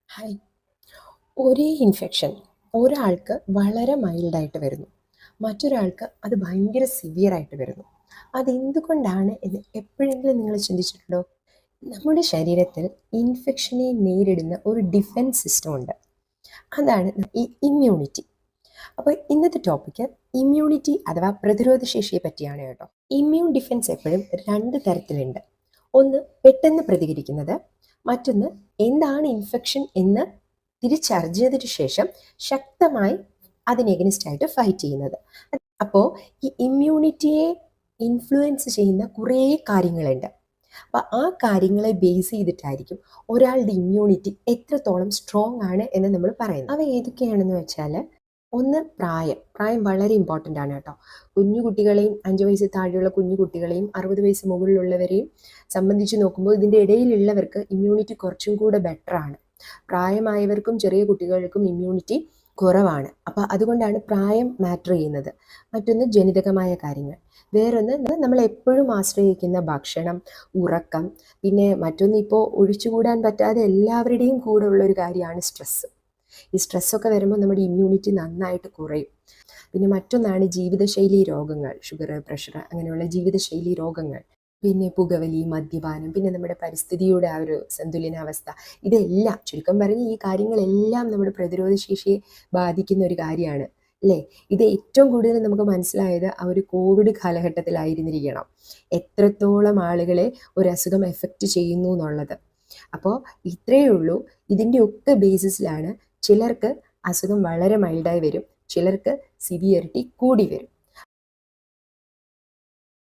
Hi. ഒരേ infection ഒരാൾക്ക് വളരെ മൈൽഡായിട്ട് വരുന്നു, മറ്റൊരാൾക്ക് അത് ഭയങ്കര സിവിയർ ആയിട്ട് വരുന്നു. അതെന്തുകൊണ്ടാണ് എന്ന് എപ്പോഴെങ്കിലും നിങ്ങൾ ചിന്തിച്ചിട്ടുണ്ടോ? നമ്മുടെ ശരീരത്തിൽ ഇൻഫെക്ഷനെ നേരിടുന്ന ഒരു ഡിഫൻസ് സിസ്റ്റം ഉണ്ട്. അതാണ് ഈ ഇമ്മ്യൂണിറ്റി. അപ്പോൾ ഇന്നത്തെ ടോപ്പിക്ക് ഇമ്മ്യൂണിറ്റി അഥവാ പ്രതിരോധ ശേഷിയെ പറ്റിയാണ് കേട്ടോ. ഇമ്മ്യൂൺ ഡിഫൻസ് എപ്പോഴും രണ്ട് തരത്തിലുണ്ട്. ഒന്ന് പെട്ടെന്ന് പ്രതികരിക്കുന്നത്, മറ്റൊന്ന് എന്താണ് ഇൻഫെക്ഷൻ എന്ന് തിരിച്ചറിഞ്ഞതിന് ശേഷം ശക്തമായി അതിന് എഗനിസ്റ്റ് ആയിട്ട് ഫൈറ്റ് ചെയ്യുന്നത്. അപ്പോൾ ഈ ഇമ്മ്യൂണിറ്റിയെ ഇൻഫ്ലുവൻസ് ചെയ്യുന്ന കുറേ കാര്യങ്ങളുണ്ട്. അപ്പോൾ ആ കാര്യങ്ങളെ ബേസ് ചെയ്തിട്ടായിരിക്കും ഒരാളുടെ ഇമ്മ്യൂണിറ്റി എത്രത്തോളം സ്ട്രോങ് ആണ് എന്ന് നമ്മൾ പറയുന്നത്. അവ ഏതൊക്കെയാണെന്ന് വെച്ചാൽ, ഒന്ന് പ്രായം വളരെ ഇമ്പോർട്ടൻ്റ് ആണ് കേട്ടോ. കുഞ്ഞു കുട്ടികളെയും 5 വയസ്സ് താഴെയുള്ള കുഞ്ഞു കുട്ടികളെയും 60 വയസ്സ് മുകളിലുള്ളവരെയും സംബന്ധിച്ച് നോക്കുമ്പോൾ ഇതിൻ്റെ ഇടയിലുള്ളവർക്ക് ഇമ്മ്യൂണിറ്റി കുറച്ചും കൂടെ ബെറ്ററാണ്. പ്രായമായവർക്കും ചെറിയ കുട്ടികൾക്കും ഇമ്മ്യൂണിറ്റി കുറവാണ്. അപ്പോൾ അതുകൊണ്ടാണ് പ്രായം മാറ്റർ ചെയ്യുന്നത്. മറ്റൊന്ന് ജനിതകമായ കാര്യങ്ങൾ, വേറൊന്ന് നമ്മൾ എപ്പോഴും ആശ്രയിക്കുന്ന ഭക്ഷണം, ഉറക്കം, പിന്നെ മറ്റൊന്ന് ഇപ്പോൾ ഒഴിച്ചുകൂടാൻ പറ്റാതെ എല്ലാവരുടെയും കൂടെ ഉള്ളൊരു കാര്യമാണ് സ്ട്രെസ്സ്. ഈ സ്ട്രെസ്സൊക്കെ വരുമ്പോൾ നമ്മുടെ ഇമ്മ്യൂണിറ്റി നന്നായിട്ട് കുറയും. പിന്നെ മറ്റൊന്നാണ് ജീവിതശൈലി രോഗങ്ങൾ, ഷുഗർ, പ്രഷർ, അങ്ങനെയുള്ള ജീവിതശൈലി രോഗങ്ങൾ. പിന്നെ പുകവലി, മദ്യപാനം, പിന്നെ നമ്മുടെ പരിസ്ഥിതിയുടെ ആ ഒരു സന്തുലനാവസ്ഥ, ഇതെല്ലാം ചുരുക്കം പറഞ്ഞ് ഈ കാര്യങ്ങളെല്ലാം നമ്മുടെ പ്രതിരോധ ശേഷിയെ ബാധിക്കുന്ന ഒരു കാര്യമാണ് അല്ലേ? ഇത് ഏറ്റവും കൂടുതൽ നമുക്ക് മനസ്സിലായത് ആ ഒരു കോവിഡ് കാലഘട്ടത്തിലായിരുന്നിരിക്കണം, എത്രത്തോളം ആളുകളെ ഒരു അസുഖം എഫക്റ്റ് ചെയ്യുന്നു എന്നുള്ളത്. അപ്പോൾ ഇത്രയേ ഉള്ളൂ. ഇതിൻ്റെ ഒക്കെ ബേസിസിലാണ് ചിലർക്ക് അസുഖം വളരെ മൈൽഡായി വരും, ചിലർക്ക് സിവിയറിറ്റി കൂടി വരും.